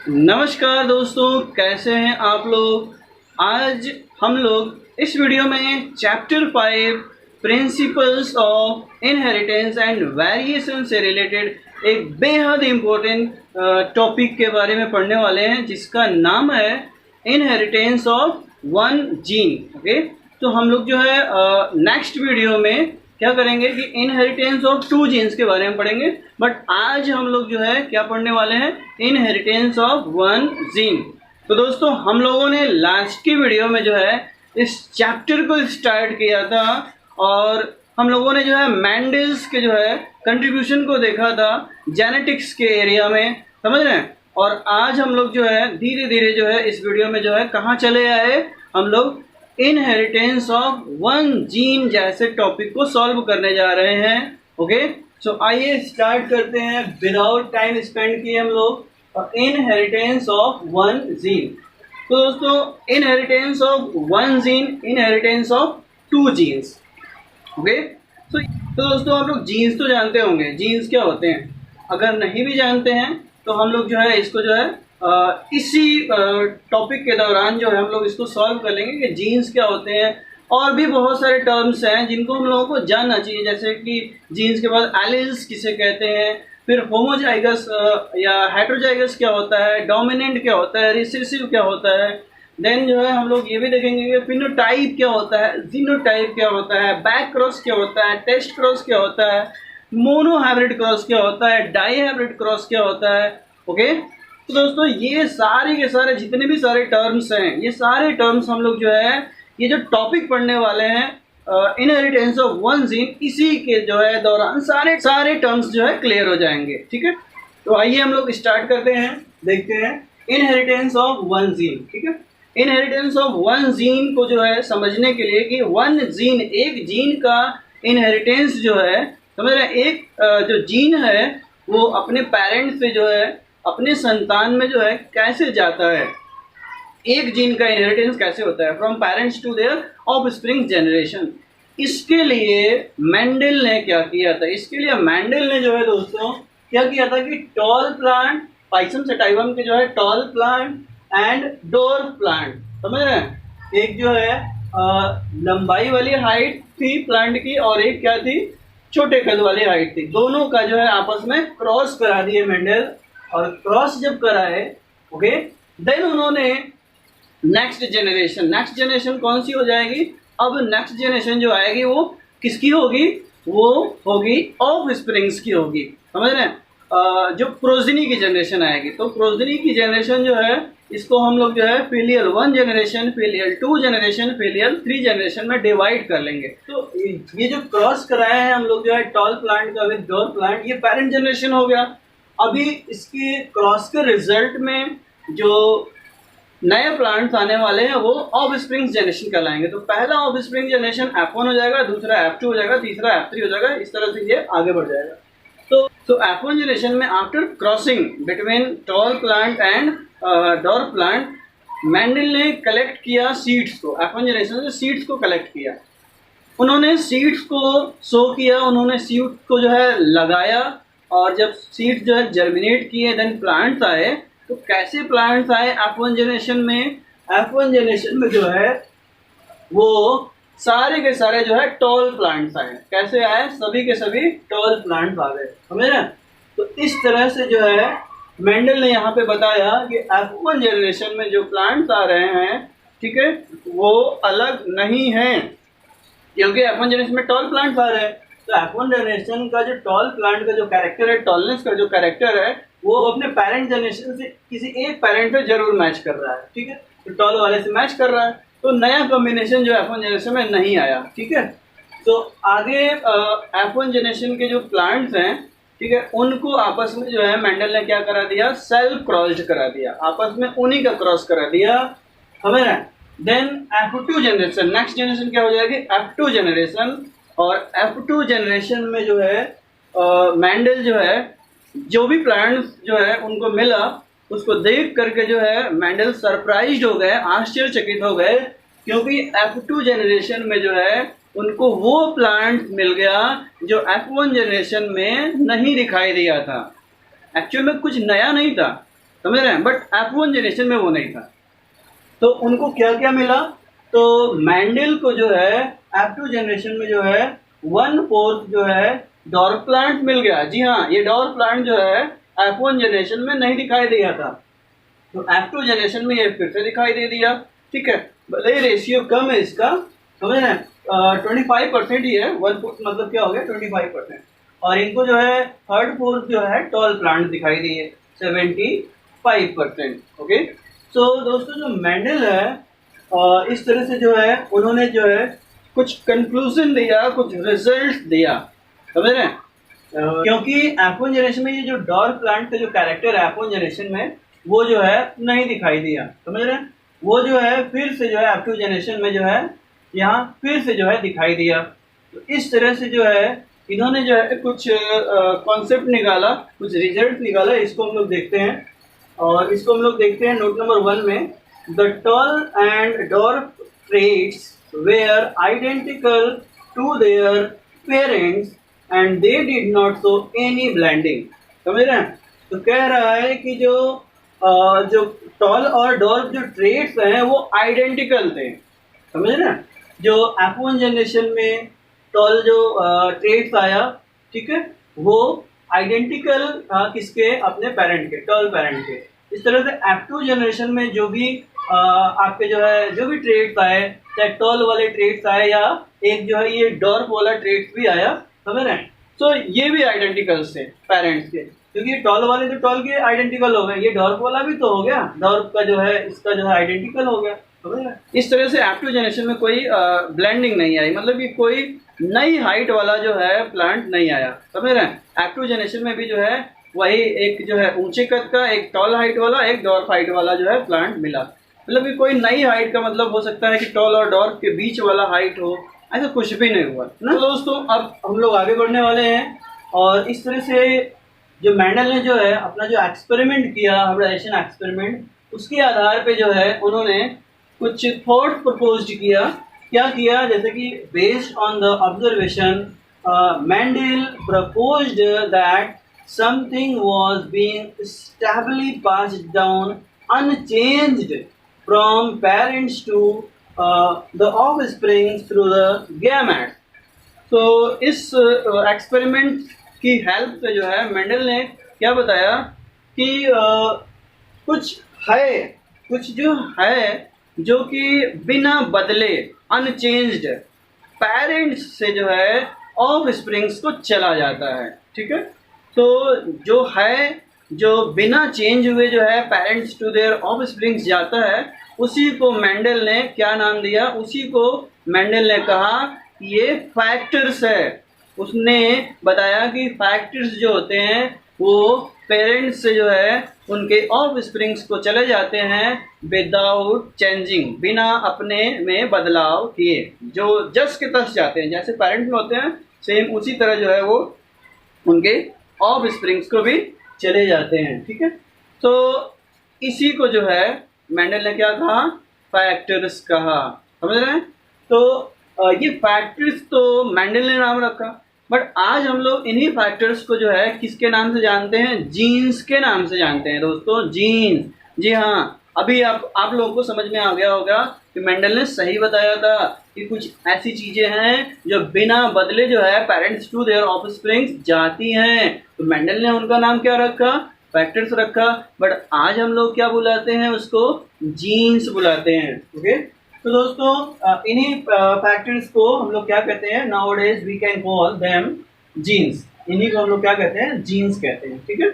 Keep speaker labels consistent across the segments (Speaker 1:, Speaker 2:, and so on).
Speaker 1: नमस्कार दोस्तों, कैसे हैं आप लोग। आज हम लोग इस वीडियो में chapter 5 principles of inheritance and variation से रिलेटेड एक बेहद इम्पोर्टेंट टॉपिक के बारे में पढ़ने वाले हैं, जिसका नाम है inheritance of one gene. Okay, तो हम लोग जो है नेक्स्ट वीडियो में क्या करेंगे कि इनहेरिटेंस ऑफ टू जीन्स के बारे में पढ़ेंगे, बट आज हम लोग जो है क्या पढ़ने वाले हैं, इनहेरिटेंस ऑफ वन जीन। तो दोस्तों, हम लोगों ने लास्ट की वीडियो में जो है इस चैप्टर को स्टार्ट किया था और हम लोगों ने जो है मैंडल्स के जो है कंट्रीब्यूशन को देखा था जेनेटिक्स के एरिया में, समझ रहे हैं। और आज हम लोग जो है धीरे धीरे जो है इस वीडियो में जो है कहाँ चले आए, हम लोग इनहेरिटेंस ऑफ वन जीन जैसे टॉपिक को सॉल्व करने जा रहे हैं। ओके, सो आइए स्टार्ट करते हैं विदाउट टाइम स्पेंड किए हम लोग इनहेरिटेंस ऑफ वन जीन। तो दोस्तों, inheritance of one gene, inheritance of two genes. Okay, तो दोस्तों आप लोग जीन्स तो जानते होंगे, जीन्स क्या होते हैं। अगर नहीं भी जानते हैं तो हम लोग जो है इसको जो है इसी टॉपिक के दौरान जो है हम लोग इसको सॉल्व कर लेंगे कि जीन्स क्या होते हैं। और भी बहुत सारे टर्म्स हैं जिनको हम लोगों को जानना चाहिए, जैसे कि जीन्स के बाद एलील्स किसे कहते हैं, फिर होमोजाइगस या हेटेरोजाइगस क्या होता है, डोमिनेंट क्या होता है, रिसेसिव क्या होता है। देन जो है हम लोग ये भी देखेंगे कि फिनोटाइप क्या होता है, जीनोटाइप क्या होता है, बैक क्रॉस क्या होता है, टेस्ट क्रॉस क्या होता है, मोनो हाइब्रिड क्रॉस क्या होता है, डाई हाइब्रिड क्रॉस क्या होता है। ओके, तो दोस्तों ये सारे के सारे जितने भी सारे टर्म्स हैं, ये सारे टर्म्स हम लोग जो है ये जो टॉपिक पढ़ने वाले हैं इनहेरिटेंस ऑफ वन जीन, इसी के जो है दौरान सारे टर्म्स जो है क्लियर हो जाएंगे। ठीक है, तो आइए हम लोग स्टार्ट करते हैं, देखते हैं इनहेरिटेंस ऑफ वन जीन। ठीक है, इनहेरिटेंस ऑफ वन जीन को जो है समझने के लिए कि वन जीन, एक जीन का इनहेरिटेंस जो है, समझ रहे हैं, एक जो जीन है वो अपने पेरेंट्स से जो है अपने संतान में जो है कैसे जाता है, एक जीन का इनहेरिटेंस कैसे होता है from parents to their offspring generation. इसके लिए मेंडल ने क्या किया था, इसके लिए मेंडल ने जो है दोस्तों क्या किया था कि टॉल प्लांट, पाइसम सटाइवम के जो है टॉल प्लांट एंड डोर्फ प्लांट, समझ रहे हैं, एक जो है लंबाई वाली हाइट थी प्लांट की और एक क्या थी, छोटे कद वाली हाइट थी, दोनों का जो है आपस में क्रॉस करा दिए मेंडल। और क्रॉस जब कराए, ओके, देन उन्होंने नेक्स्ट जनरेशन कौन सी हो जाएगी, अब नेक्स्ट जनरेशन जो आएगी वो किसकी होगी, वो होगी ऑफ स्प्रिंग्स की होगी, समझ रहे हैं। जो प्रोजनी की जनरेशन आएगी, तो प्रोजनी की जनरेशन जो है इसको हम लोग जो है filial 1 generation, filial 2 generation, filial 3 generation में डिवाइड कर लेंगे। तो ये जो क्रॉस कराए हैं हम लोग जो है टॉल प्लांट का विद डोर प्लांट, ये पेरेंट जनरेशन हो गया। अभी इसके क्रॉस के रिजल्ट में जो नए प्लांट्स आने वाले हैं वो ऑफ स्प्रिंग जनरेशन कहलाएंगे। तो पहला ऑफ स्प्रिंग जनरेशन F1 हो जाएगा, दूसरा F2 हो जाएगा, तीसरा F3 हो जाएगा, इस तरह से ये आगे बढ़ जाएगा। तो F1 जनरेशन में after crossing between tall plant and dwarf plant, Mendel ने कलेक्ट किया सीड्स को, F1 जनरेशन से सीड्स को कलेक्ट किया, उन्होंने सीड्स को सो किया, उन्होंने सीड्स को जो है लगाया, और जब सीड्स जो है जर्मिनेट किए देन प्लांट्स आए। तो कैसे प्लांट्स आए F1 जनरेशन में, F1 जनरेशन में जो है वो सारे के सारे जो है टॉल प्लांट्स आए। कैसे आए, सभी के सभी टॉल प्लांट्स आ गए, समझ रहे हैं। तो इस तरह से जो है मेंडल ने यहाँ पे बताया कि F1 जनरेशन में जो प्लांट्स आ रहे हैं, ठीक है, वो अलग नहीं हैं, क्योंकि F1 जनरेशन में टॉल प्लांट्स आ रहे हैं। तो F1 जनरेशन का जो टॉल प्लांट का जो कैरेक्टर है, टॉलनेस का जो कैरेक्टर है, वो अपने पेरेंट जनरेशन से किसी एक पेरेंट पे जरूर मैच कर रहा है। ठीक है, तो टॉल वाले से मैच कर रहा है, तो नया कॉम्बिनेशन जो F1 जनरेशन में नहीं आया। ठीक है, तो आगे F1 जनरेशन के जो प्लांट्स हैं, ठीक है, उनको आपस में जो है मेंडल ने क्या करा दिया, सेल्फ क्रॉस्ड करा दिया, आपस में उन्हीं का क्रॉस करा दिया, समझ रहे हैं। Then F2 generation, next generation क्या हो जाएगी, F2 जनरेशन। और F2 जनरेशन में जो है मेंडल जो है जो भी प्लांट्स जो है उनको मिला, उसको देख करके जो है मेंडल सरप्राइज्ड हो गए, आश्चर्यचकित हो गए, क्योंकि F2 जनरेशन में जो है उनको वो प्लांट मिल गया जो F1 जनरेशन में नहीं दिखाई दिया था। एक्चुअल में कुछ नया नहीं था, समझ रहे हैं, बट F1 जनरेशन में वो नहीं था। तो उनको क्या क्या मिला, तो मैंडल को जो है F2 जनरेशन में जो है 1/4 जो है डॉर्फ प्लांट मिल गया। जी हाँ, ये डॉर्फ प्लांट जो है F1 जनरेशन में नहीं दिखाई दिया था, तो F2 जनरेशन में ये फिर से दिखाई दे दिया। ठीक है, भले रेशियो कम है इसका, समझ रहे हैं, 25% ही है, 1/4 मतलब क्या हो गया 25%। और इनको जो है 3/4 जो है टॉल प्लांट दिखाई दिए 75%। ओके, तो दोस्तों जो मैंडल है इस तरह से जो है उन्होंने जो है कुछ कंक्लूजन दिया, कुछ रिजल्ट दिया, समझ रहे हैं। क्योंकि F1 जनरेशन में ये जो डॉर्फ प्लांट का जो कैरेक्टर है F1 जनरेशन में वो जो है नहीं दिखाई दिया, समझ रहे हैं। वो जो है फिर से जो है F2 जनरेशन में जो है यहाँ फिर से जो है दिखाई दिया। तो इस तरह से जो है इन्होंने जो है कुछ कॉन्सेप्ट निकाला, कुछ रिजल्ट निकाला, इसको हम लोग देखते हैं। और इसको हम लोग देखते हैं नोट नंबर 1 में। The tall and dwarf traits were identical to their parents and they did not show any blending, समझ रहे हैं। तो कह रहा है कि जो टॉल और डॉर्फ जो ट्रेट्स हैं वो आइडेंटिकल थे, समझ रहे हैं। जो F1 जनरेशन में टॉल जो ट्रेट्स आया, ठीक है, वो आइडेंटिकल था किसके, अपने पेरेंट के, टॉल पेरेंट के। इस तरह से F2 जनरेशन में जो भी आपके जो है जो भी ट्रेट्स आए, चाहे टॉल वाले ट्रेट्स आए या एक जो है ये डॉर्फ वाला ट्रेट्स भी आया, समझ रहे हैं। तो ये भी आइडेंटिकल्स थे पेरेंट्स के, क्योंकि टॉल वाले तो टॉल के आइडेंटिकल हो गए, ये डॉर्फ वाला भी तो हो गया, डॉर्फ का जो है इसका जो है आइडेंटिकल हो गया, समझ रहे हैं। इस तरह से F2 जनरेशन में कोई ब्लेंडिंग नहीं आई, मतलब कि कोई नई हाइट वाला जो है प्लांट नहीं आया, समझ रहे हैं। F2 जनरेशन में भी जो है वही एक जो है ऊंचे कद का, एक टॉल हाइट वाला, एक डॉर्फ हाइट वाला जो है प्लांट मिला। मतलब कि कोई नई हाइट का मतलब हो सकता है कि टॉल और डॉर्फ के बीच वाला हाइट हो, ऐसा कुछ भी नहीं हुआ ना। तो दोस्तों अब हम लोग आगे बढ़ने वाले हैं, और इस तरह से जो मैंडल ने जो है अपना जो एक्सपेरिमेंट किया, हाइब्रिडाइजेशन एक्सपेरिमेंट, उसके आधार पे जो है उन्होंने कुछ थॉट प्रपोज किया। क्या किया, जैसे कि based on the observation Mendel proposed that something was being stably passed down unchanged from parents to the offspring through the gametes। तो इस एक्सपेरिमेंट की हेल्प से जो है मेंडल ने क्या बताया कि कुछ जो है जो कि बिना बदले अनचेंज्ड पेरेंट्स से जो है ऑफस्प्रिंग्स को चला जाता है, ठीक है। तो जो है जो बिना चेंज हुए जो है पेरेंट्स टू देयर ऑफस्प्रिंग्स जाता है, उसी को मेंडल ने क्या नाम दिया, उसी को मेंडल ने कहा कि ये फैक्टर्स है। उसने बताया कि फैक्टर्स जो होते हैं वो पेरेंट्स से जो है उनके ऑफस्प्रिंग्स को चले जाते हैं विदाउट चेंजिंग, बिना अपने में बदलाव किए, जो जस के तस जाते हैं, जैसे पेरेंट्स में होते हैं सेम उसी तरह जो है वो उनके ऑफस्प्रिंग्स को भी चले जाते हैं, ठीक है। तो इसी को जो है मेंडल ने क्या कहा, फैक्टर्स कहा, समझ रहे हैं। तो ये फैक्टर्स तो मेंडल ने नाम रखा, बट आज हम लोग इन्हीं फैक्टर्स को जो है किसके नाम से जानते हैं, जीन्स के नाम से जानते हैं दोस्तों, जीन्स। जी हाँ, अभी आप लोगों को समझ में आ गया होगा कि मेंडल ने सही बताया था कि कुछ ऐसी चीजें हैं जो बिना बदले जो है पेरेंट्स टू देयर ऑफस्प्रिंग्स जाती हैं, तो मेंडल ने उनका नाम क्या रखा, फैक्टर्स रखा। बट आज हम लोग क्या बुलाते हैं, उसको जीन्स बुलाते हैं, ओके। तो दोस्तों इन्हीं फैक्टर्स को हम लोग क्या कहते हैं, nowadays we can call them genes. इन्हीं को हम लोग क्या कहते हैं, जीन्स कहते हैं, ठीक है।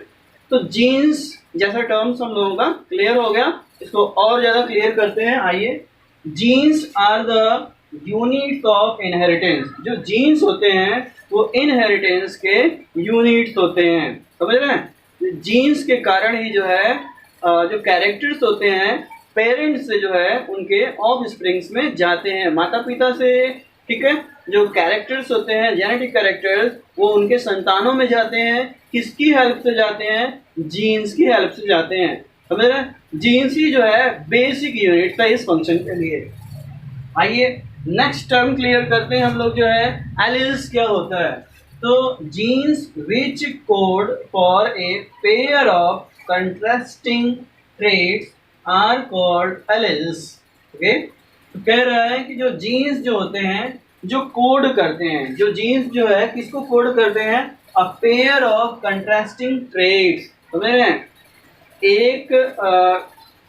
Speaker 1: तो जीन्स जैसा टर्म्स हम लोगों का क्लियर हो गया, इसको और ज्यादा क्लियर करते हैं, आइए। Genes are the units of inheritance. जो जीन्स होते हैं वो इनहेरिटेंस के यूनिट्स होते हैं, समझ रहे हैं। जीन्स के कारण ही जो है जो कैरेक्टर्स होते हैं पेरेंट्स से जो है उनके ऑफ स्प्रिंग्स में जाते हैं, माता पिता से, ठीक है। जो कैरेक्टर्स होते हैं जेनेटिक कैरेक्टर्स वो उनके संतानों में जाते हैं, किसकी हेल्प से जाते हैं, जीन्स की हेल्प से जाते हैं, समझ रहे हैं। जीन्स ही जो है बेसिक यूनिट था इस फंक्शन के लिए। आइए नेक्स्ट टर्म क्लियर करते हैं हम लोग, जो है एलील्स क्या होता है। तो jeans which code for a pair of contrasting traits are called alleles. Okay, तो कह रहा है कि जो जीन्स जो होते हैं जो कोड करते हैं, जो जीन्स जो है किसको कोड करते हैं, a pair of contrasting traits. समझ रहे हैं, एक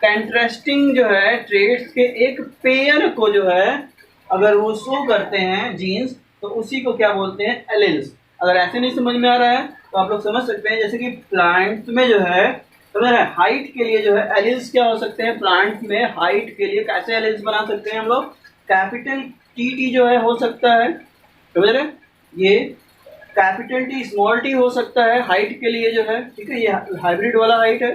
Speaker 1: कंट्रास्टिंग जो है ट्रेट्स के एक पेयर को जो है अगर वो शो करते हैं जीन्स, तो उसी को क्या बोलते हैं, एलिल्स। अगर ऐसे नहीं समझ में आ रहा है तो आप लोग समझ सकते हैं, जैसे कि प्लांट में जो है समझ रहे हैं हाइट के लिए जो है एलिल्स क्या हो सकते हैं, प्लांट में हाइट के लिए कैसे एलिल्स बना सकते हैं हम लोग, कैपिटल टी जो है हो सकता है, समझ रहे हैं, ये कैपिटल टी स्मॉल टी हो सकता है हाइट के लिए जो है, ठीक है, ये हाइब्रिड वाला हाइट है।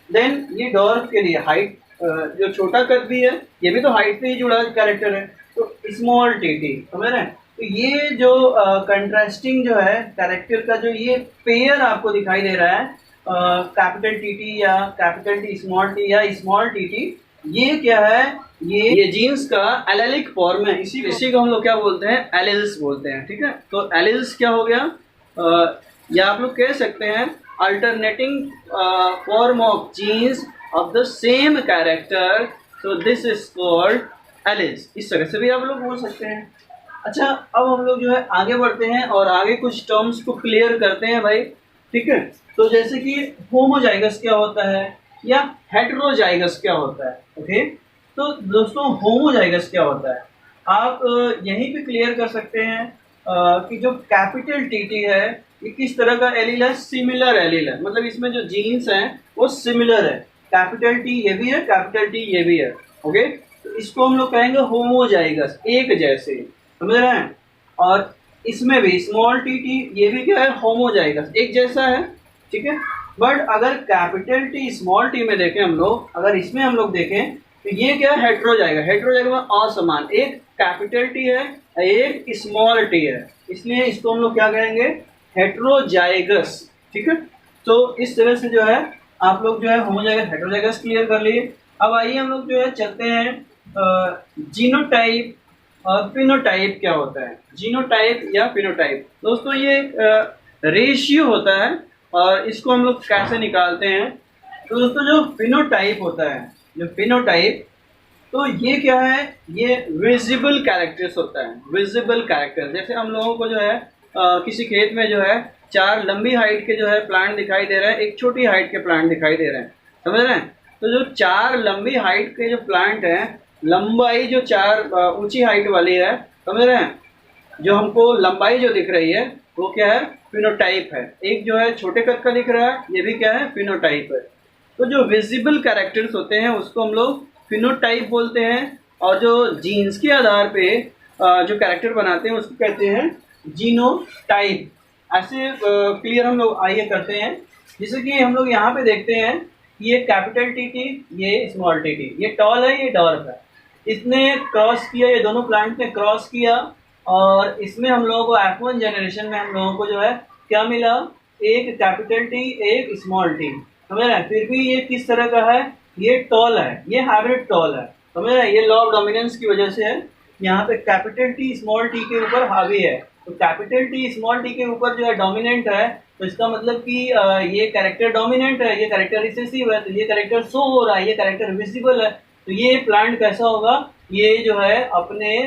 Speaker 1: देन ये डॉर्फ के लिए हाइट, जो छोटा कद भी है ये भी तो हाइट से ही जुड़ा कैरेक्टर है, तो स्मॉल टी, समझ रहे हैं। तो ये जो कंट्रास्टिंग जो है कैरेक्टर का जो ये पेयर आपको दिखाई दे रहा है, कैपिटल टी या कैपिटल टी स्मॉल टी या स्मॉल टी, ये क्या है, ये जीन्स का एलेलिक फॉर्म है, इसी को हम लोग क्या बोलते हैं, एलिल्स बोलते हैं, ठीक है। तो एलिल्स क्या हो गया, या आप लोग कह सकते हैं alternating form of jeans of the same character, so this is called alleles। इस तरह से भी आप लोग बोल सकते हैं। अच्छा, अब हम लोग जो है आगे बढ़ते हैं और आगे कुछ टर्म्स को क्लियर करते हैं भाई, ठीक है। तो जैसे कि होमोजाइगस क्या होता है या हेटेरोजाइगस क्या होता है, ओके। तो दोस्तों होमोजाइगस क्या होता है, आप यहीं पे क्लियर कर सकते हैं कि जो कैपिटल टी है ये किस तरह का एलील है, सिमिलर एलील है, मतलब इसमें जो जीन्स हैं वो सिमिलर है, कैपिटल टी ये भी है, कैपिटल टी ये भी है, ओके। तो इसको हम लोग कहेंगे होमोजाइगस, एक जैसे, समझ रहे हैं। और इसमें भी स्मॉल टी ये भी क्या है, होमोजाइगस, एक जैसा है, ठीक है। बट अगर कैपिटल टी स्मॉल टी में देखें हम लोग, अगर इसमें हम लोग देखें तो ये क्या है, हेटेरोजाइगस, हेटेरोजाइगस में असमान, एक कैपिटल टी है एक स्मॉल टी है, इसलिए इसको हम लोग क्या कहेंगे, हेटेरोजाइगस, ठीक है। तो इस तरह से जो है आप लोग जो है होमोजाइगस हेटेरोजाइगस क्लियर कर लिए। अब आइए हम लोग जो है चलते हैं जीनोटाइप और फिनोटाइप क्या होता है, जीनोटाइप या फिनोटाइप। दोस्तों ये रेशियो होता है और इसको हम लोग कैसे निकालते हैं, तो दोस्तों जो फिनोटाइप होता है, जो फिनोटाइप, तो ये क्या है, ये विजिबल कैरेक्टर्स होता है, विजिबल कैरेक्टर। जैसे हम लोगों को जो है किसी खेत में जो है 4 लंबी हाइट के जो है प्लांट दिखाई दे रहे हैं, एक छोटी हाइट के प्लांट दिखाई दे रहे हैं, समझ रहे हैं। तो जो 4 लंबी हाइट के जो प्लांट हैं, लंबाई जो 4 ऊंची हाइट वाली है, समझ रहे हैं, जो हमको लंबाई जो दिख रही है वो क्या है, फिनोटाइप है। एक जो है छोटे कद का दिख रहा है, ये भी क्या है, फिनोटाइप है। तो जो विजिबल कैरेक्टर्स होते हैं उसको हम लोग फिनोटाइप बोलते हैं, और जो जीन्स के आधार पे जो कैरेक्टर बनाते हैं उसको कहते हैं जीनोटाइप। ऐसे क्लियर हम लोग आइए करते हैं। जैसे कि हम लोग यहाँ पे देखते हैं कि ये कैपिटल टी, ये स्मॉल टी, ये टॉल है ये डॉर्फ है, इसने क्रॉस किया, ये दोनों प्लांट ने क्रॉस किया, और इसमें हम लोगों को F1 जनरेशन में हम लोगों को जो है क्या मिला, एक कैपिटल टी एक स्मॉल टी, समझ रहे हैं। फिर भी ये किस तरह का है, ये टॉल है, ये हाइब्रिड टॉल है, समझ रहे हैं। ये लॉ ऑफ डोमिनेंस की वजह से है, यहाँ पे कैपिटल टी स्मॉल टी के ऊपर हावी है, तो कैपिटल टी स्मॉल टी के ऊपर जो है डोमिनेंट है, तो इसका मतलब कि ये कैरेक्टर डोमिनेंट है, ये कैरेक्टर रिसेसिव है, तो ये कैरेक्टर शो हो रहा है, ये कैरेक्टर विजिबल है। तो ये प्लांट कैसा होगा, ये जो है अपने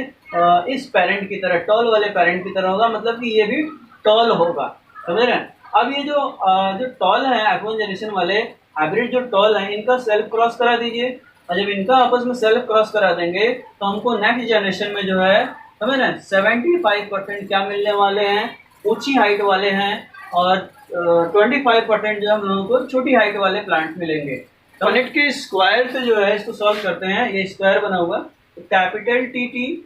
Speaker 1: इस पेरेंट की तरह, टॉल वाले पेरेंट की तरह होगा, मतलब कि ये भी टॉल होगा, समझ रहे हैं। अब ये जो टॉल है F1 जनरेशन वाले हाइब्रिड जो टॉल है, इनका सेल्फ क्रॉस करा दीजिए, और जब इनका आपस में सेल्फ क्रॉस करा देंगे तो हमको नेक्स्ट जनरेशन में जो है समझ रहे हैं 75% क्या मिलने वाले हैं, ऊंची हाइट वाले हैं, और 25% जो हम लोगों को छोटी हाइट वाले प्लांट मिलेंगे। तो नेट के स्क्वायर से जो है इसको सॉल्व करते हैं, ये स्क्वायर बना हुआ, तो capital T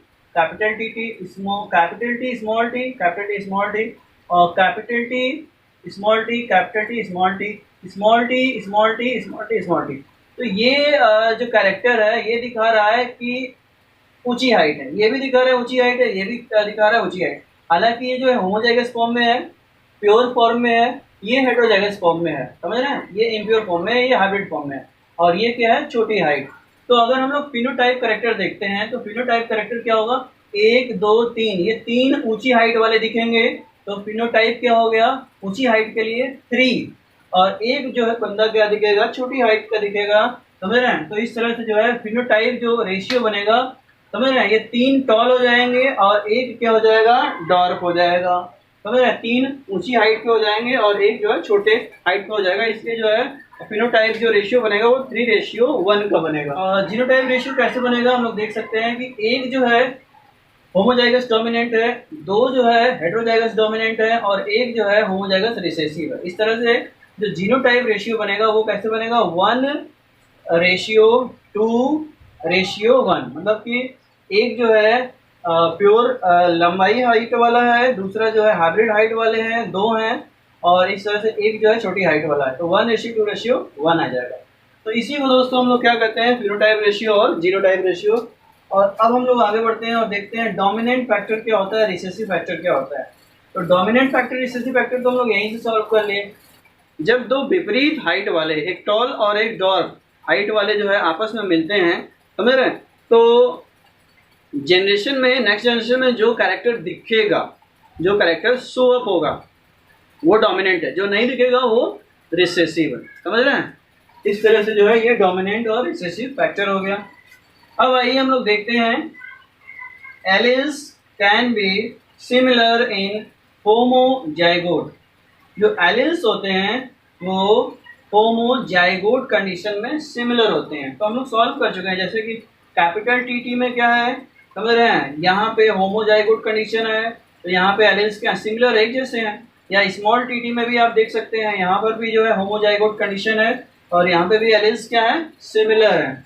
Speaker 1: small T, capital T small T, और capital T small T, capital T small T, small T small T small T small T. तो ये जो कैरेक्टर है ये दिखा रहा है कि ऊंची हाइट है, ये भी दिखा रहा है ऊंची हाइट है, ये भी दिखा रहा है ऊंची हाइट। हालांकि ये जो है होमोजाइगस फॉर्म में है, प्योर फॉर्म में है, ये हेटेरोजाइगस फॉर्म में है, समझ रहे हैं, ये इम्प्योर फॉर्म में है, ये हाइब्रिड फॉर्म में है, और ये क्या है, छोटी हाइट। तो अगर हम लोग फिनोटाइप कैरेक्टर देखते हैं तो फिनोटाइप कैरेक्टर क्या होगा, 1 2 3, ये 3 ऊंची हाइट वाले दिखेंगे, तो फिनोटाइप क्या हो गया, ऊंची हाइट के लिए 3, और एक जो है बंदा क्या दिखेगा, छोटी हाइट का दिखेगा, समझ रहे हैं। तो इस तरह से जो है फिनोटाइप जो रेशियो बनेगा, समझ रहे हैं, ये 3 टॉल हो जाएंगे और एक क्या हो जाएगा, डॉर्फ हो जाएगा, समझ रहे हैं। 3 ऊंची हाइट के हो जाएंगे और एक जो है छोटे हाइट का हो जाएगा, इसलिए जो है फिनोटाइप जो रेशियो बनेगा वो 3:1 का बनेगा। और जीनोटाइप रेशियो कैसे बनेगा हम लोग देख सकते हैं कि एक जो है होमोजाइगस डोमिनेंट है, 2 जो है हेटेरोजाइगस डोमिनेंट है और एक जो है होमोजाइगस रिसेसिव है। इस तरह से जो जीनोटाइप रेशियो बनेगा वो कैसे बनेगा, 1:2:1, मतलब कि एक जो है प्योर लंबाई हाइट वाला है, दूसरा जो है हाइब्रिड हाइट वाले हैं, 2 हैं, और इस तरह से एक जो है छोटी हाइट वाला है, तो 1:2:1 आ जाएगा। तो इसी को दोस्तों हम लोग क्या करते हैं, फिनोटाइप रेशियो और जीनोटाइप रेशियो। और अब हम लोग आगे बढ़ते हैं और देखते हैं डोमिनेंट फैक्टर क्या होता है, रिसेसिव फैक्टर क्या होता है। तो डोमिनेंट फैक्टर, रिसेसिव फैक्टर तो हम लोग यहीं से सॉल्व कर लिए। जब 2 विपरीत हाइट वाले, एक टॉल और एक डॉर्फ हाइट वाले जो है आपस में मिलते हैं, समझ रहे हैं, तो जनरेशन में, नेक्स्ट जनरेशन में जो कैरेक्टर दिखेगा, जो कैरेक्टर शो अप होगा वो डोमिनेंट है, जो नहीं दिखेगा वो रिसेसिव है, समझ रहे हैं। इस तरह से जो है ये डोमिनेंट और रिसेसिव फैक्टर हो गया। अब आइए हम लोग देखते हैं, alleles can be similar in homozygote. जो एलील्स होते हैं वो होमोजाइगोट कंडीशन में सिमिलर होते हैं। तो हम लोग सॉल्व कर चुके हैं, जैसे कि कैपिटल टी में क्या है, समझ रहे हैं, यहाँ पे होमोजाइगोट कंडीशन है, तो यहाँ पे एलील्स क्या सिमिलर एक जैसे हैं। या स्मॉल टी में भी आप देख सकते हैं, यहाँ पर भी जो है होमोजाइगोट कंडीशन है और यहाँ पे भी एलील्स क्या है, सिमिलर है।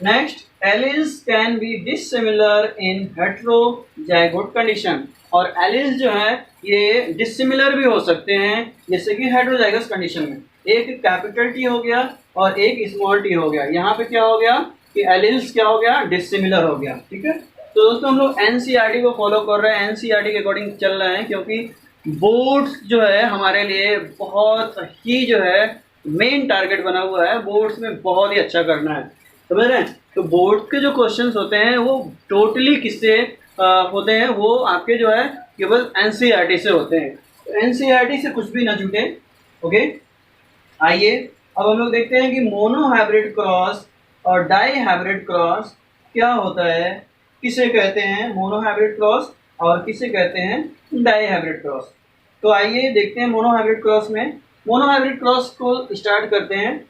Speaker 1: Next, alleles can be dissimilar in heterozygote condition. और एलील्स जो है ये डिसिमिलर भी हो सकते हैं, जैसे कि हेटेरोजाइगस कंडीशन में एक कैपिटल टी हो गया और एक स्मॉल टी हो गया। यहाँ पे क्या हो गया कि एलील्स क्या हो गया, डिसिमिलर हो गया, ठीक है। तो दोस्तों हम लोग एनसीईआरटी को फॉलो कर रहे हैं, एनसीईआरटी के अकॉर्डिंग चल रहे हैं, क्योंकि बोर्ड्स जो है हमारे लिए बहुत ही जो है मेन टारगेट बना हुआ है, बोर्ड्स में बहुत ही अच्छा करना है, समझ रहे हैं। तो बोर्ड के जो क्वेश्चंस होते हैं वो टोटली किससे होते हैं, वो आपके जो है केवल एनसीईआरटी से होते हैं। तो एनसीईआरटी से कुछ भी ना छूटे, ओके। आइए अब हम लोग देखते हैं कि मोनो हाइब्रिड क्रॉस और डाई हाइब्रिड क्रॉस क्या होता है, किसे कहते हैं मोनो हाइब्रिड क्रॉस और किसे कहते हैं डाई हाइब्रिड क्रॉस। तो आइए देखते हैं मोनो हाइब्रिड क्रॉस में। मोनो हाइब्रिड क्रॉस को स्टार्ट करते हैं,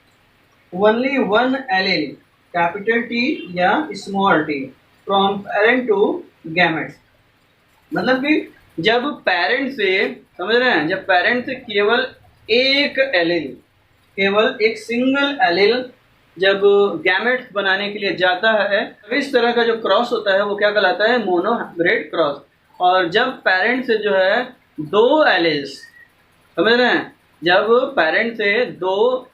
Speaker 1: only one allele capital T या small T from parent to gametes. मतलब कि जब पेरेंट से, समझ रहे हैं, जब पेरेंट से केवल एक एलील, केवल एक सिंगल एलील जब गैमेट्स बनाने के लिए जाता है, इस तरह का जो क्रॉस होता है वो क्या कहलाता है, मोनो हाइब्रिड क्रॉस। और जब पेरेंट से जो है 2 एलील्स, समझ रहे हैं, जब पेरेंट से 2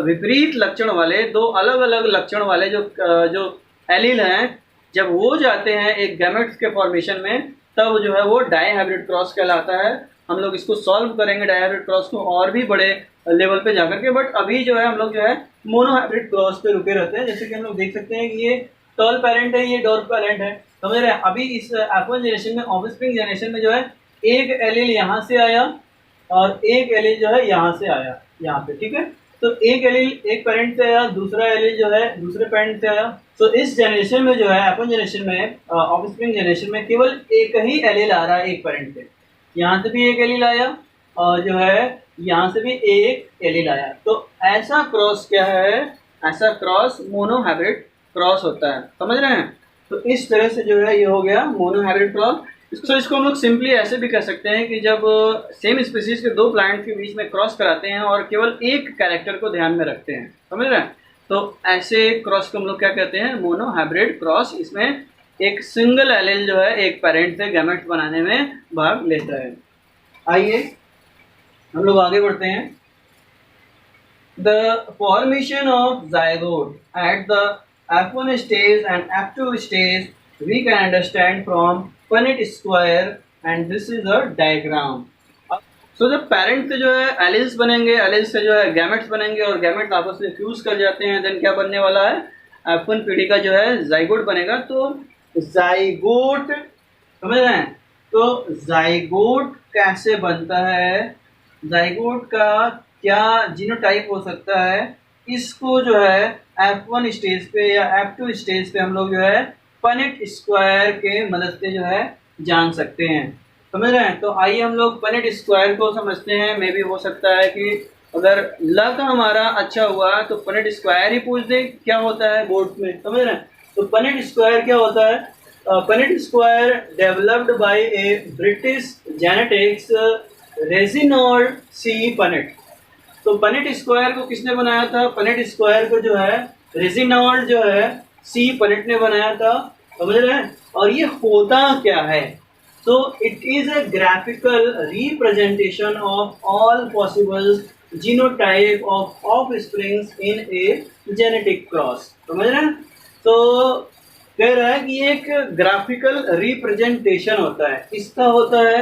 Speaker 1: विपरीत लक्षण वाले, 2 अलग अलग लक्षण वाले जो एलील हैं, जब वो जाते हैं एक गैमेट्स के फॉर्मेशन में, तब जो है वो डाई हाइब्रिड क्रॉस कहलाता है। हम लोग इसको सॉल्व करेंगे डाई हाइब्रिड क्रॉस को और भी बड़े लेवल पे जाकर के, बट अभी जो है हम लोग जो है मोनो हाइब्रिड क्रॉस पे रुके रहते हैं। जैसे कि हम लोग देख सकते हैं कि ये टॉल पेरेंट है, ये डॉर्फ पेरेंट है, समझ रहे हैं। अभी इस F1 जनरेशन में, ऑफस्प्रिंग जनरेशन में जो है एक एलील यहाँ से आया और एक एलील जो है यहाँ से आया, यहाँ पे, ठीक है। तो एक एलील एक पेरेंट से आया, दूसरा एलील जो है दूसरे पेरेंट से आया। तो इस जनरेशन में जो है F1 जनरेशन में, ऑफस्प्रिंग जनरेशन में केवल एक ही एलील आ रहा है एक पेरेंट से। यहाँ से भी एक एलील आया और जो है यहाँ से भी एक एलील आया। तो ऐसा क्रॉस क्या है, ऐसा क्रॉस मोनो हाइब्रिड क्रॉस होता है, समझ रहे हैं। तो इस तरह से जो है ये हो गया मोनो हाइब्रिड क्रॉस। इसको हम लोग सिंपली ऐसे भी कह सकते हैं कि जब सेम स्पीसीज के 2 प्लांट के बीच में क्रॉस कराते हैं और केवल एक कैरेक्टर को ध्यान में रखते हैं, समझ रहे हैं, तो ऐसे क्रॉस को हम लोग क्या कहते हैं, मोनो हाइब्रिड क्रॉस। इसमें एक सिंगल एलील जो है एक पेरेंट से गैमेट्स बनाने में भाग लेता है। आइए हम लोग आगे बढ़ते हैं। The formation of zygote at the F1 stage and F2 stage we can understand from Punnett square and this is a diagram. So जब पेरेंट से जो है एलील्स बनेंगे, एलील्स से जो है गैमेट्स बनेंगे और गैमेट्स आपस में फ्यूज कर जाते हैं, देन क्या बनने वाला है, F1 पीढ़ी का जो है जाइगोट बनेगा। तो जाइगोट, समझ रहे हैं, तो जाइगोट कैसे बनता है, जाइगोट का क्या जीनोटाइप हो सकता है, इसको जो है F1 स्टेज पे या F2 स्टेज पे हम लोग जो है पनेट स्क्वायर के मदद से जो है जान सकते हैं। समझ रहे हैं? तो आइए हम लोग पनेट स्क्वायर को समझते हैं। मे भी हो सकता है कि अगर लक हमारा अच्छा हुआ तो पनेट स्क्वायर ही पूछ दे क्या होता है बोर्ड में। समझ रहे हैं? तो पनेट स्क्वायर क्या होता है? Punnett square developed by a British genetics Reginald C Punnett. तो पनेट स्क्वायर को किसने बनाया था? पनेट स्क्वायर को जो है रेजिनॉल्ड जो है सी पनेट ने बनाया था। समझ रहे हैं? और ये होता क्या है? So it is a graphical representation of all possible genotype of offsprings in a genetic cross। समझ रहे हैं? तो कह रहा है कि एक ग्राफिकल रिप्रेजेंटेशन होता है। इसका होता है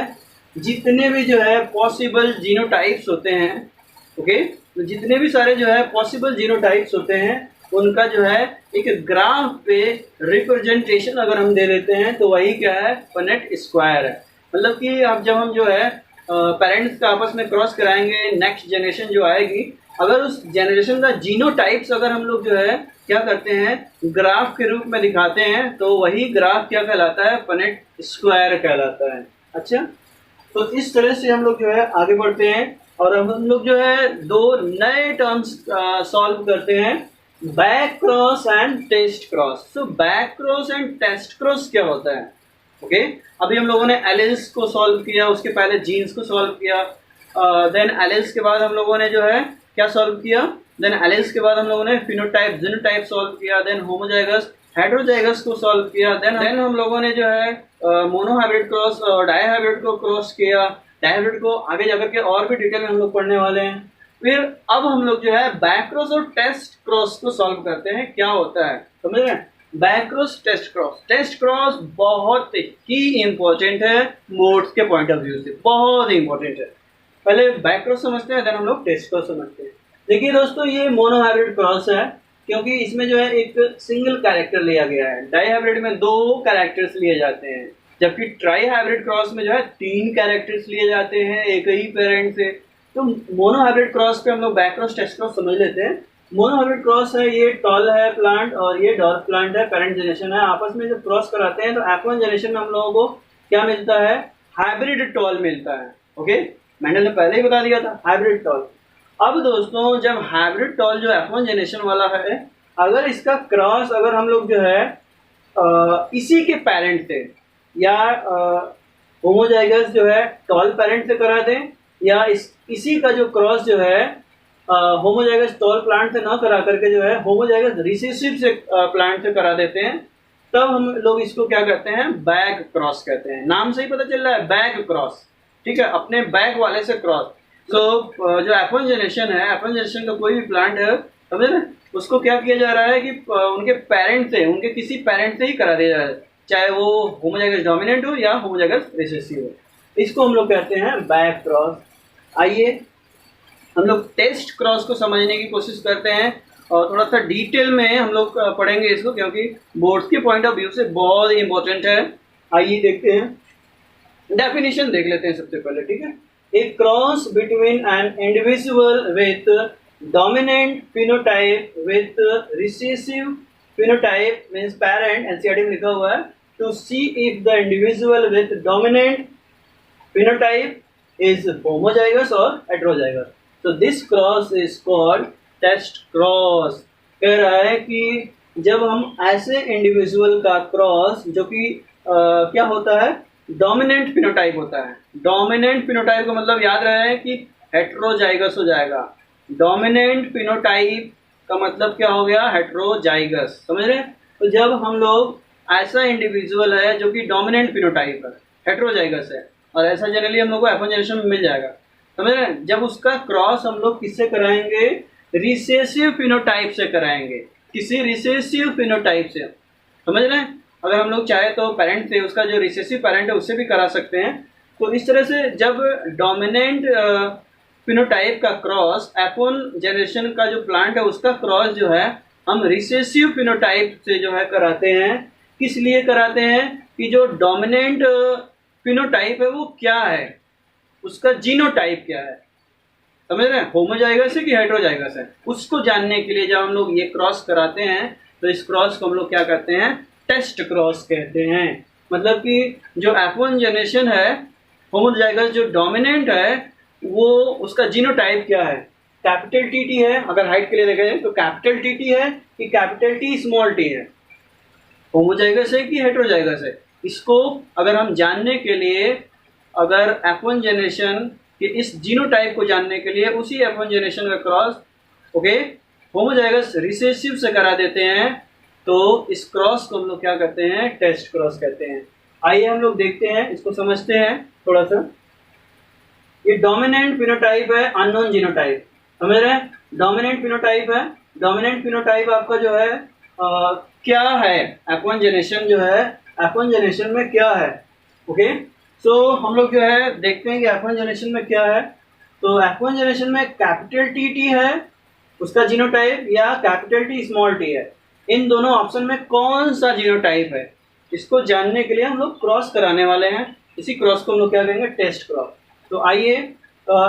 Speaker 1: जितने भी जो है पॉसिबल जीनोटाइप्स होते हैं, ओके, तो जितने भी सारे जो है पॉसिबल जीनोटाइप्स होते हैं उनका जो है एक ग्राफ पे रिप्रेजेंटेशन अगर हम दे देते हैं तो वही क्या है? पनेट स्क्वायर है। मतलब कि अब जब हम जो है पेरेंट्स का आपस में क्रॉस कराएंगे, नेक्स्ट जनरेशन जो आएगी, अगर उस जनरेशन का जीनोटाइप्स अगर हम लोग जो है क्या करते हैं ग्राफ के रूप में दिखाते हैं तो वही ग्राफ क्या कहलाता है? पनेट स्क्वायर कहलाता है। अच्छा, तो इस तरह से हम लोग जो है आगे बढ़ते हैं और हम लोग जो है दो नए टर्म्स सॉल्व करते हैं, back cross and test cross. So back cross and test cross क्या होता है? ओके, अभी हम लोगों ने एलिल्स को सॉल्व किया, उसके पहले जीन्स को सॉल्व किया, देन एलिल्स के बाद हम लोगों ने जो है क्या सॉल्व किया? देन एलिल्स के बाद हम लोगों ने फिनोटाइप जीनोटाइप सॉल्व किया, देन होमोजाइगस हेटेरोजाइगस को सॉल्व किया, देन हम लोगों ने जो है मोनोहाइब्रिड क्रॉस और डायहाइब्रिड को क्रॉस किया। डायहाइब्रिड को आगे जाकर के और भी डिटेल में हम लोग पढ़ने वाले हैं। फिर अब हम लोग जो है बैक क्रॉस और टेस्ट क्रॉस को सॉल्व करते हैं, क्या होता है। समझ रहे हैं? Back cross test cross. Test cross बहुत ही इंपॉर्टेंट है मोड्स के पॉइंट ऑफ व्यू से, बहुत ही इंपॉर्टेंट है। पहले बैक क्रॉस समझते हैं, देन हम लोग टेस्ट क्रॉस समझते हैं। देखिए दोस्तों, ये मोनोहाइब्रिड क्रॉस है क्योंकि इसमें जो है एक सिंगल कैरेक्टर लिया गया है। डाईहाइब्रिड में 2 कैरेक्टर्स लिए जाते हैं, जबकि ट्राई हाइब्रिड क्रॉस में जो है 3 कैरेक्टर्स लिए जाते हैं एक ही पेरेंट से। तो मोनोहाइब्रिड क्रॉस पे हम लोग बैक क्रॉस टेस्ट क्रॉस समझ लेते हैं। मोनोहाइब्रिड क्रॉस है, ये टॉल है प्लांट और ये डॉर्फ प्लांट है, पेरेंट जनरेशन है। आपस में जब क्रॉस कराते हैं तो F1 जनरेशन में हम लोगों को क्या मिलता है? हाइब्रिड टॉल मिलता है। ओके, मैंने तो पहले ही बता दिया था हाइब्रिड टॉल। अब दोस्तों, जब हाइब्रिड टॉल जो F1 जनरेशन वाला है, अगर इसका क्रॉस अगर हम लोग जो है इसी के पेरेंट से या होमोजाइगस जो है टॉल पेरेंट से करा दें, या इसी का जो क्रॉस जो है होमोजाइगस टॉल प्लांट से ना करा करके जो है होमोजाइगस रिसेसिव से प्लांट से करा देते हैं, तब हम लोग इसको क्या कहते हैं? बैक क्रॉस कहते हैं। नाम से ही पता चल रहा है, बैक क्रॉस। ठीक है, अपने बैक वाले से क्रॉस। तो जो F1 जनरेशन है, F1 जनरेशन का कोई भी प्लांट है, समझे ना, उसको क्या किया जा रहा है कि उनके पेरेंट से, उनके किसी पेरेंट से ही करा दिया जा रहा है, चाहे वो होमोजाइगस डोमिनेंट हो या होमोजाइगस रिसेसिव हो। इसको हम लोग कहते हैं बैक क्रॉस। आइए हम लोग टेस्ट क्रॉस को समझने की कोशिश करते हैं और थोड़ा सा डिटेल में हम लोग पढ़ेंगे इसको, क्योंकि बोर्ड्स के पॉइंट ऑफ व्यू से बहुत ही इंपॉर्टेंट है। आइए देखते हैं, डेफिनेशन देख लेते हैं सबसे पहले। ठीक है, a cross between an individual with dominant phenotype with recessive phenotype means parent, NCERT में लिखा हुआ है, to see if the individual with dominant phenotype is homozygous or heterozygous. So this cross is called test cross। कह रहा है कि जब हम ऐसे इंडिविजुअल का क्रॉस जो कि क्या होता है? डोमिनेंट फिनोटाइप होता है। डोमिनेंट फिनोटाइप का मतलब याद रहा है कि हेट्रोजाइगस हो जाएगा। डोमिनेंट फिनोटाइप का मतलब क्या हो गया? हेट्रोजाइगस। समझ रहे हैं? तो जब हम लोग ऐसा इंडिविजुअल है जो कि डोमिनेंट फिनोटाइप है, हेट्रोजाइगस है, और ऐसा जनरली हम लोग को F1 जनरेशन में मिल जाएगा। समझ रहे हैं? जब उसका क्रॉस हम लोग किससे कराएंगे? रिसेसिव फिनोटाइप से कराएंगे, किसी रिसेसिव फिनोटाइप से। समझ रहे हैं? अगर हम लोग चाहे तो पेरेंट से, उसका जो रिसेसिव पेरेंट है उससे भी करा सकते हैं। तो इस तरह से जब डोमिनेंट फिनोटाइप का क्रॉस F1 जनरेशन का जो प्लांट है उसका क्रॉस जो है हम रिसेसिव फिनोटाइप से जो है कराते हैं। किस लिए कराते हैं? कि जो डोमिनेंट फिनोटाइप है वो क्या है, उसका जीनोटाइप क्या है। समझ रहे हैं, होमोजाइगस है कि हेटेरोजाइगस है, उसको जानने के लिए जब हम लोग ये क्रॉस कराते हैं तो इस क्रॉस को हम लोग क्या करते हैं, टेस्ट क्रॉस कहते हैं। मतलब कि जो F1 जनरेशन है होमोजाइगस जो डोमिनेंट है वो उसका जीनोटाइप क्या है, कैपिटल टी है, अगर हाइट के लिए देखें तो कैपिटल टी है कि कैपिटल टी स्मॉल टी है, होमोजाइगस है कि हेटेरोजाइगस है। इसको अगर हम जानने के लिए, अगर F1 जनरेशन के इस जीनोटाइप को जानने के लिए उसी F1 जनरेशन का क्रॉस ओके होमोजाइगस रिसेसिव से करा देते हैं तो इस क्रॉस को हम लोग क्या कहते हैं, टेस्ट क्रॉस कहते हैं। आइए हम लोग देखते हैं, इसको समझते हैं थोड़ा सा। ये डोमिनेंट फिनोटाइप है, अननोन जीनोटाइप, समझ रहे हैं, डोमिनेंट फिनोटाइप है। डोमिनेंट फिनोटाइप आपका जो है क्या है, F1 जनरेशन जो है F1 जनरेशन में क्या है। ओके सो हम लोग जो है देखते हैं कि F1 जनरेशन में क्या है। तो F1 जनरेशन में कैपिटल टी है उसका जीनोटाइप या कैपिटल टी स्मॉल टी है, इन दोनों ऑप्शन में कौन सा जीनोटाइप है, इसको जानने के लिए हम लोग क्रॉस कराने वाले हैं। इसी क्रॉस को हम लोग क्या कहेंगे, टेस्ट क्रॉस। तो आइए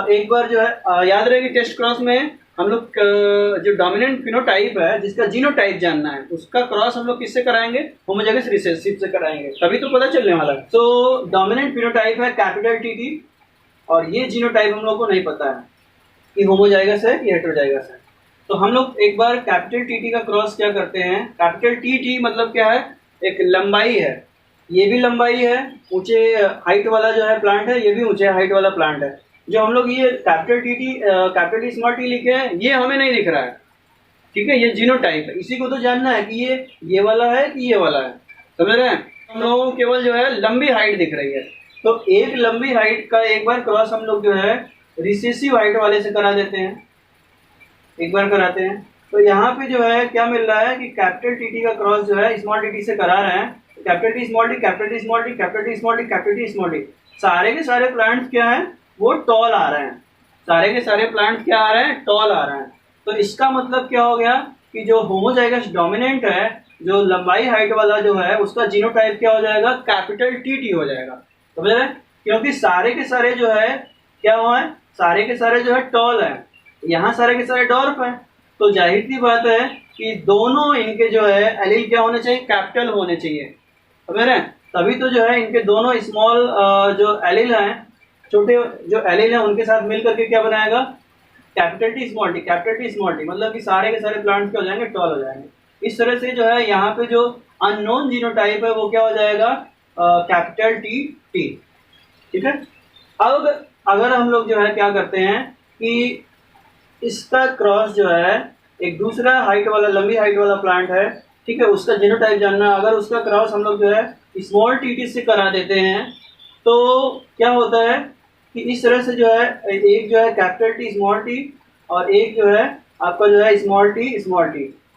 Speaker 1: एक बार जो है याद रहे कि टेस्ट क्रॉस में हम लोग जो डोमिनेंट फिनोटाइप है जिसका जीनोटाइप जानना है उसका क्रॉस हम लोग किससे कराएंगे, होमोजाइगस रिसेसिव से कराएंगे, तभी तो पता चलने वाला है। तो डोमिनेंट फिनोटाइप है कैपिटल टी और ये जीनोटाइप हम लोग को नहीं पता है कि होमोजाइगस है कि हेटेरोजाइगस है। तो हम लोग एक बार कैपिटल टी का क्रॉस क्या करते हैं, कैपिटल टी मतलब क्या है, एक लंबाई है, ये भी लंबाई है, ऊंचे हाइट वाला जो है प्लांट है, ये भी ऊंचे हाइट वाला प्लांट है। जो हम लोग ये कैपिटल टी स्मॉल टी लिखे हैं ये हमें नहीं दिख रहा है, ठीक है, ये जीनोटाइप है, इसी को तो जानना है कि ये वाला है कि ये वाला है, समझ रहे हैं। हम लोगों को केवल जो है लंबी हाइट दिख रही है, तो एक लंबी हाइट का एक बार क्रॉस हम लोग जो है रिसेसिव हाइट वाले से करा देते हैं, एक बार कराते हैं। तो यहाँ पे जो है क्या मिल रहा है कि कैपिटल टी का क्रॉस जो है स्मॉल टी से करा रहे हैं, capital T small T, capital T small T, capital T small T, capital T small T, सारे के सारे प्लांट्स क्या हैं वो टॉल आ रहे हैं, सारे के सारे प्लांट्स क्या आ रहे हैं, टॉल आ रहे हैं। तो इसका मतलब क्या हो गया कि जो होमोजाइगस डोमिनेंट है, जो लंबाई हाइट वाला जो है उसका जीनोटाइप क्या हो जाएगा, कैपिटल टी हो जाएगा, समझ रहे हैं, क्योंकि सारे के सारे जो है क्या हुआ है, सारे के सारे जो है टॉल है, यहाँ सारे के सारे डॉर्फ है, तो जाहिर सी बात है कि दोनों इनके जो है एलिल क्या होने चाहिए, कैपिटल होने चाहिए, समझ रहे हैं, तभी तो जो है इनके दोनों स्मॉल जो एलिल हैं, छोटे जो एलिल हैं उनके साथ मिल करके क्या बनाएगा, capital T small T, capital T small T, मतलब कि सारे के सारे प्लांट्स क्या हो जाएंगे, टॉल हो जाएंगे। इस तरह से जो है यहाँ पे जो अननोन जीनोटाइप है वो क्या हो जाएगा, कैपिटल टी, ठीक है। अब अगर हम लोग जो है क्या करते हैं कि इसका क्रॉस जो है एक दूसरा हाइट वाला, लंबी हाइट वाला प्लांट है, ठीक है, उसका जीनोटाइप जानना, अगर उसका क्रॉस हम लोग जो है स्मॉल टी से करा देते हैं तो क्या होता है कि इस तरह से जो है एक जो है कैपिटल टी स्मॉल टी और एक जो है आपका जो है स्मॉल टी,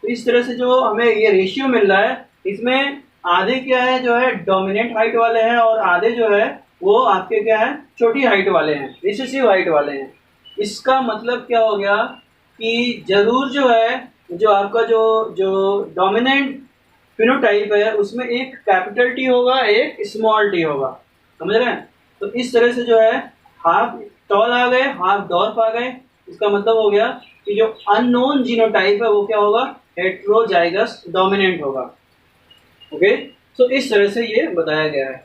Speaker 1: तो इस तरह से जो हमें ये रेशियो मिल रहा है, इसमें आधे क्या है जो है डोमिनेंट हाइट वाले हैं और आधे जो है वो आपके क्या है, छोटी हाइट वाले हैं, रिसेसिव हाइट वाले हैं। इसका मतलब क्या हो गया कि जरूर जो है जो आपका जो डोमिनेंट फिनोटाइप है उसमें एक कैपिटल टी होगा, एक स्मॉल टी होगा, समझ रहे हैं। तो इस तरह से जो है हाफ टॉल आ गए, हाफ डॉर्फ आ गए, इसका मतलब हो गया कि जो अननोन जीनोटाइप है वो क्या होगा, हेटेरोजाइगस डोमिनेंट होगा। ओके, तो इस तरह से ये बताया गया है।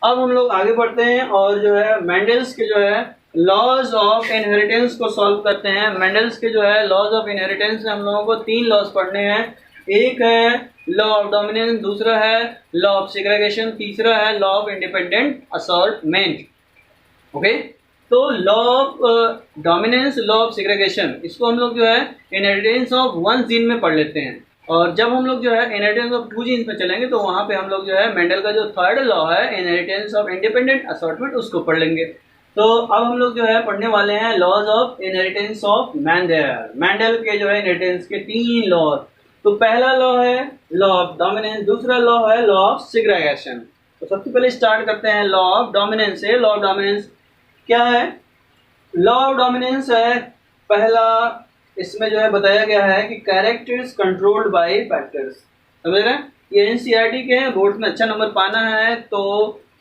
Speaker 1: अब हम लोग आगे बढ़ते हैं और जो है मेंडल्स के जो है लॉज ऑफ इनहेरिटेंस को सॉल्व करते हैं। मेंडल्स के जो है लॉज ऑफ इनहेरिटेंस हम लोगों को 3 लॉज पढ़ने हैं, एक है लॉ ऑफ डोमिनेंस, दूसरा है लॉ ऑफ सेग्रीगेशन, तीसरा है law of independent assortment. Okay, तो law of dominance, law of segregation, इसको हम लोग जो है इनहेरिटेंस ऑफ 1 जीन में पढ़ लेते हैं, और जब हम लोग जो है इनहेरिटेंस ऑफ 2 जीन्स में चलेंगे तो वहाँ पे हम लोग जो है मेंडल का जो थर्ड लॉ है इनहेरिटेंस ऑफ इंडिपेंडेंट असॉर्टमेंट उसको पढ़ लेंगे। तो अब हम लोग जो है पढ़ने वाले हैं laws of inheritance of Mendel के जो है इनहेरिटेंस के 3 लॉ। तो पहला लॉ है लॉ ऑफ डोमिनेंस, दूसरा लॉ है लॉ ऑफ सेग्रीगेशन। तो सबसे पहले स्टार्ट करते हैं लॉ ऑफ डोमिनेंस से। लॉ ऑफ डोमिनेंस क्या है, लॉ ऑफ डोमिनेंस है पहला, इसमें जो है बताया गया है कि कैरेक्टर्स कंट्रोल्ड बाय फैक्टर्स, समझ रहे हैं। ये एनसीईआरटी के हैं, बोर्ड में अच्छा नंबर पाना है तो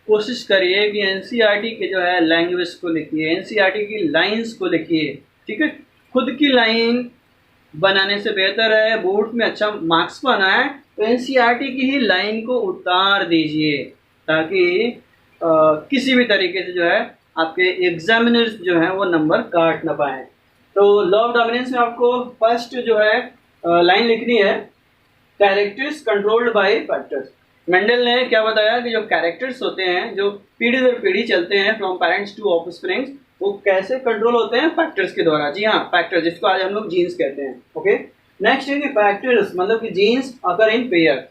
Speaker 1: कोशिश करिए कि एनसीईआरटी के जो है लैंग्वेज को लिखिए, एनसीईआरटी की लाइंस को लिखिए, ठीक है, खुद की लाइन बनाने से बेहतर है बोर्ड में अच्छा मार्क्स पाना है तो एनसीईआरटी की ही लाइन को उतार दीजिए, ताकि किसी भी तरीके से जो है आपके एग्जामिनर्स जो है वो नंबर काट ना पाए। तो लॉ ऑफ डोमिनेंस में आपको फर्स्ट जो है लाइन लिखनी है, characters controlled by factors. Mendel ने क्या बताया कि जो कैरेक्टर्स होते हैं जो पीढ़ी दर पीढ़ी चलते हैं फ्रॉम पेरेंट्स टू ऑफस्प्रिंग्स, वो कैसे कंट्रोल होते हैं? फैक्टर्स के द्वारा। जी हाँ, फैक्टर्स, जिसको आज हम लोग जीन्स कहते हैं। ओके, नेक्स्ट है कि फैक्टर्स मतलब कि जीन्स अगर इन पेयर,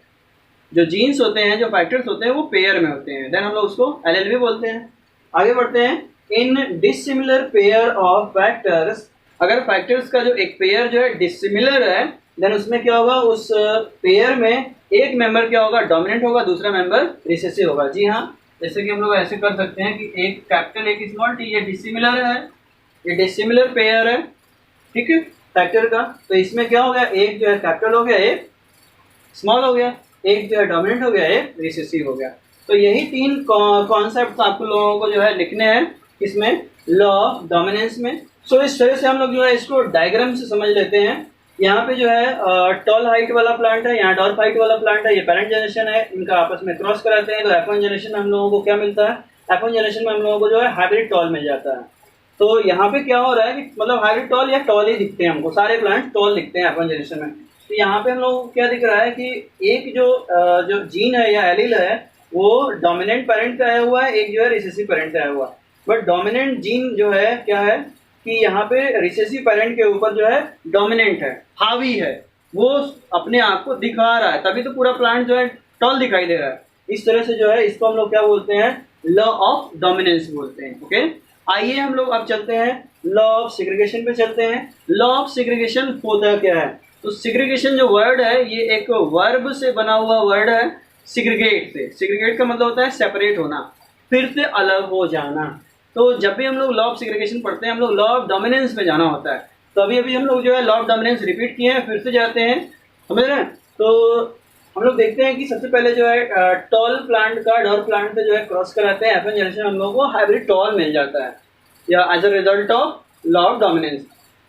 Speaker 1: जो जीन्स होते हैं, जो फैक्टर्स होते हैं वो पेयर में होते हैं, देन हम लोग उसको एलएलवी बोलते हैं। आगे बढ़ते हैं, इन डिसिमिलर पेयर ऑफ फैक्टर्स, अगर फैक्टर्स का जो एक पेयर जो है डिसिमिलर है, देन उसमें क्या होगा, उस पेयर में एक मेंबर क्या होगा, डोमिनेंट होगा, दूसरा मेंबर रिसेसिव होगा। जी हाँ, जैसे कि हम लोग ऐसे कर सकते हैं कि एक कैपिटल एक स्मॉल टी, ये डिसिमिलर है, ये डिसिमिलर पेयर है, ठीक है, फैक्टर का। तो इसमें क्या हो गया, एक जो है कैपिटल हो गया, एक स्मॉल हो गया, एक जो है डोमिनेंट हो गया, एक रिसेसिव हो गया। तो यही तीन कॉन्सेप्ट आपको लोगों को जो है लिखने हैं इसमें, लॉ ऑफ डोमिनेंस में। सो इस तरह से हम लोग जो है इसको डायग्राम से समझ लेते हैं। यहाँ पे जो है टॉल हाइट वाला प्लांट है, यहाँ डॉर्फ हाइट वाला प्लांट है, ये पेरेंट जनरेशन है, इनका आपस में क्रॉस कराते हैं तो F1 जनरेशन में हम लोगों को क्या मिलता है, F1 जनरेशन में हम लोगों को जो है हाइब्रिड टॉल मिल जाता है। तो यहाँ पे क्या हो रहा है कि मतलब हाइब्रिड टॉल या टॉल ही दिखते हैं हमको, सारे प्लांट टॉल दिखते हैं F1 जनरेशन में। तो यहाँ पे हम लोग को क्या दिख रहा है कि एक जो जीन है या एलील है वो डोमिनेंट पेरेंट का आया हुआ है, एक जो है रिसेसिव पेरेंट का आया हुआ है। बट डोमिनेंट जीन जो है क्या है कि यहाँ पे रिसेसिव पेरेंट के ऊपर जो है डोमिनेंट है, हावी है, वो अपने आप को दिखा रहा है, तभी तो पूरा प्लांट जो है टॉल दिखाई दे रहा है। इस तरह से जो है इसको हम लोग क्या बोलते हैं, लॉ ऑफ डोमिनेंस बोलते हैं। ओके, आइए हम लोग अब चलते हैं लॉ ऑफ सेग्रीगेशन पे चलते हैं। लॉ ऑफ सेग्रीगेशन होता क्या है? तो सेग्रीगेशन जो वर्ड है ये एक वर्ब से बना हुआ वर्ड है, सेग्रीगेट से। सेग्रीगेट का मतलब होता है सेपरेट होना, फिर से अलग हो जाना। तो जब भी हम लोग लॉ ऑफ सेग्रीगेशन पढ़ते हैं हम लोग लॉ ऑफ डोमिनेंस में जाना होता है। तो अभी अभी हम लोग जो है लॉ ऑफ डोमिनेंस रिपीट किए हैं, फिर से जाते हैं, समझ रहे हैं? तो हम लोग देखते हैं कि सबसे पहले जो है टॉल प्लांट का डॉर्फ प्लांट से जो है क्रॉस कराते हैं, F1 जनरेशन हम लोगों को हाइब्रिड टॉल मिल जाता है या as a result of law of dominance.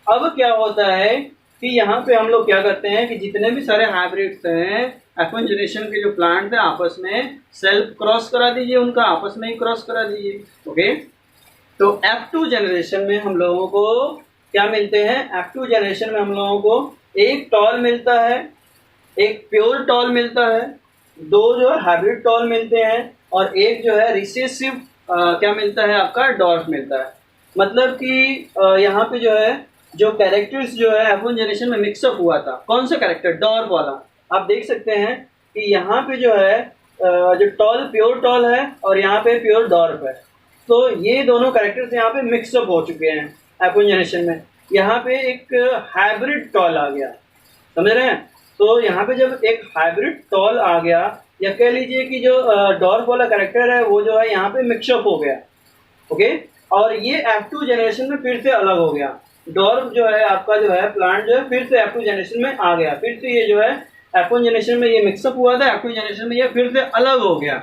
Speaker 1: अब क्या होता है कि यहाँ पे हम लोग क्या करते हैं कि जितने भी सारे हाइब्रिड्स हैं F1 जनरेशन के जो प्लांट हैं आपस में सेल्फ क्रॉस करा दीजिए, उनका आपस में ही क्रॉस करा दीजिए। ओके, तो F2 जनरेशन में हम लोगों को क्या मिलते हैं, F2 जनरेशन में हम लोगों को एक टॉल मिलता है, एक प्योर टॉल मिलता है, दो जो है हाइब्रिड टॉल मिलते हैं और एक जो है रिसेसिव क्या मिलता है, आपका डॉर्फ मिलता है। मतलब कि यहाँ पे जो है जो कैरेक्टर्स जो है F1 जनरेशन में मिक्सअप हुआ था, कौन सा कैरेक्टर, डॉर्फ वाला। आप देख सकते हैं कि यहाँ पे जो है जो टॉल प्योर टॉल है और यहाँ पे प्योर डॉर्फ है। तो ये दोनों कैरेक्टर्स यहाँ पे मिक्सअप हो चुके हैं F1 जनरेशन में। यहाँ पे एक हाइब्रिड टॉल आ गया, समझ रहे हैं? तो यहाँ पे जब एक हाइब्रिड टॉल आ गया, या कह लीजिए कि जो डॉर्फ वाला कैरेक्टर है वो जो है यहाँ पे मिक्सअप हो गया। ओके, और ये F2 जनरेशन में फिर से अलग हो गया। डॉर्फ जो है आपका जो है प्लांट जो है फिर से F2 जनरेशन में आ गया, फिर से ये जो है F1 जनरेशन में ये मिक्सअप हुआ था, F2 जनरेशन में ये फिर से अलग हो गया,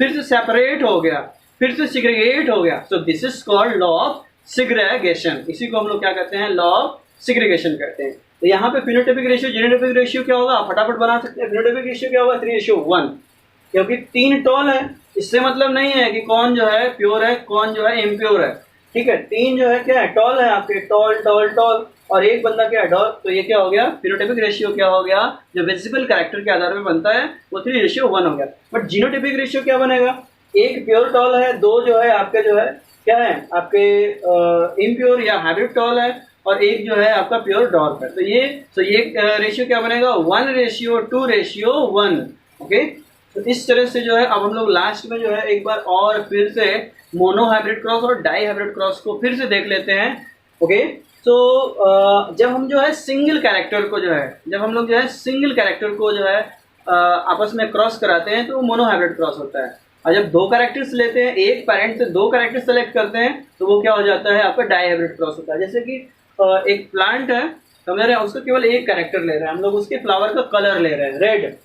Speaker 1: फिर से सेपरेट हो गया, फिर से सिग्रीगेट हो गया। So this is called law of segregation. इसी को हम लोग क्या कहते हैं, लॉ ऑफ सिग्रीगेशन कहते हैं। तो यहाँ पे फिनोटाइपिक रेशियो जीनोटाइपिक रेशियो क्या होगा, आप फटाफट बना सकते हैं। फिनोटाइपिक रेशियो क्या होगा, 3:1, क्योंकि 3 टॉल है। इससे मतलब नहीं है कि कौन जो है प्योर है कौन जो है इम्प्योर है, ठीक है। 3 जो है क्या है, टॉल है आपके, टॉल टॉल टॉल, और एक बंदा क्या है, डॉर्फ। तो ये क्या हो गया, फिनोटाइपिक रेशियो क्या हो गया, जो विजिबल कैरेक्टर के आधार पर बनता है वो 3:1 हो गया। बट जीनोटाइपिक रेशियो क्या बनेगा, एक प्योर टॉल है, दो जो है आपके जो है क्या है, आपके इम्प्योर या हाइब्रिड टॉल है, और एक जो है आपका प्योर डॉर्फ है। तो ये रेशियो क्या बनेगा, 1:2:1। ओके, तो इस तरह से जो है अब हम लोग लास्ट में जो है एक बार और फिर से मोनो हाइब्रिड क्रॉस और डाई हाइब्रिड क्रॉस को फिर से देख लेते हैं। ओके, तो जब हम जो है सिंगल कैरेक्टर को जो है, जब हम लोग जो है सिंगल कैरेक्टर को जो है आपस में क्रॉस कराते हैं तो वो मोनो हाइब्रिड क्रॉस होता है। और जब 2 कैरेक्टर्स लेते हैं, एक पेरेंट से 2 कैरेक्टर सेलेक्ट करते हैं तो वो क्या हो जाता है, आपका डाई हाइब्रिड क्रॉस होता है। जैसे कि एक प्लांट है, समझ रहे हैं, उसका केवल एक कैरेक्टर ले रहे हैं हम लोग, उसके फ्लावर का कलर ले रहे हैं रेड,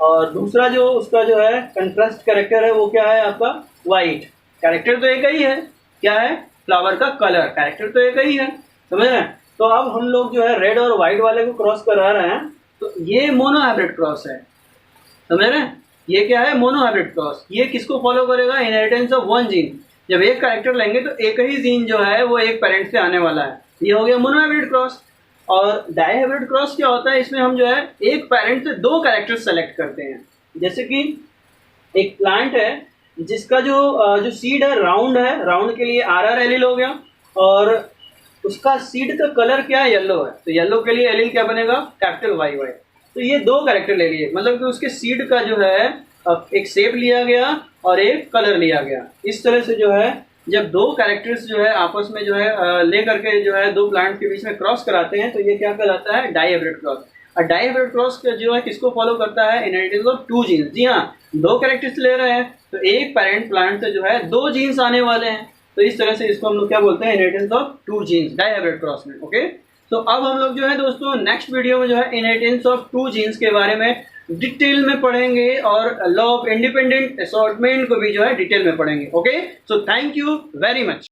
Speaker 1: और दूसरा जो उसका जो है कंट्रास्ट कैरेक्टर है वो क्या है आपका वाइट। कैरेक्टर तो एक ही है, क्या है, फ्लावर का कलर, कैरेक्टर तो एक ही है। समझ रहे हैं। तो अब हम लोग जो है रेड और व्हाइट वाले को क्रॉस करा रहे हैं, तो ये मोनो हाइब्रिड क्रॉस है, समझ रहे हैं। ये क्या है, मोनो हाइब्रिड क्रॉस। ये किसको फॉलो करेगा, इनहेरिटेंस ऑफ वन जीन। जब एक कैरेक्टर लेंगे तो एक ही जीन जो है वो एक पेरेंट से आने वाला है, ये हो गया मोनो हाइब्रिड क्रॉस। और डाई हाइब्रिड क्रॉस क्या होता है, इसमें हम जो है एक पेरेंट से दो कैरेक्टर सेलेक्ट करते हैं। जैसे कि एक प्लांट है जिसका जो सीड है राउंड है, राउंड के लिए RR एलील हो गया, और उसका सीड का कलर क्या है, येलो है, तो येलो के लिए एलील क्या बनेगा, कैपिटल YY। तो ये दो कैरेक्टर ले लिए, मतलब कि उसके सीड का जो है एक शेप लिया गया और एक कलर लिया गया। इस तरह से जो है जब दो कैरेक्टर्स जो है आपस में जो है ले करके जो है दो प्लांट के बीच में क्रॉस कराते हैं, तो ये क्या कहलाता है, डाई हाइब्रिड क्रॉस। और डाई हाइब्रिड क्रॉस जो है किसको फॉलो करता है, इनहेरिटेंस ऑफ टू जीन्स। जी हाँ, दो कैरेक्टर्स ले रहे हैं तो एक पेरेंट प्लांट से जो है दो जीन्स आने वाले हैं, तो इस तरह से इसको हम लोग क्या बोलते हैं, inheritance of two genes, dihybrid cross में। ओके, तो अब हम लोग जो है दोस्तों नेक्स्ट वीडियो में जो है इनहेरिटेंस ऑफ टू जीन्स के बारे में डिटेल में पढ़ेंगे, और लॉ ऑफ इंडिपेंडेंट असॉर्टमेंट को भी जो है डिटेल में पढ़ेंगे। Okay, so thank you very much.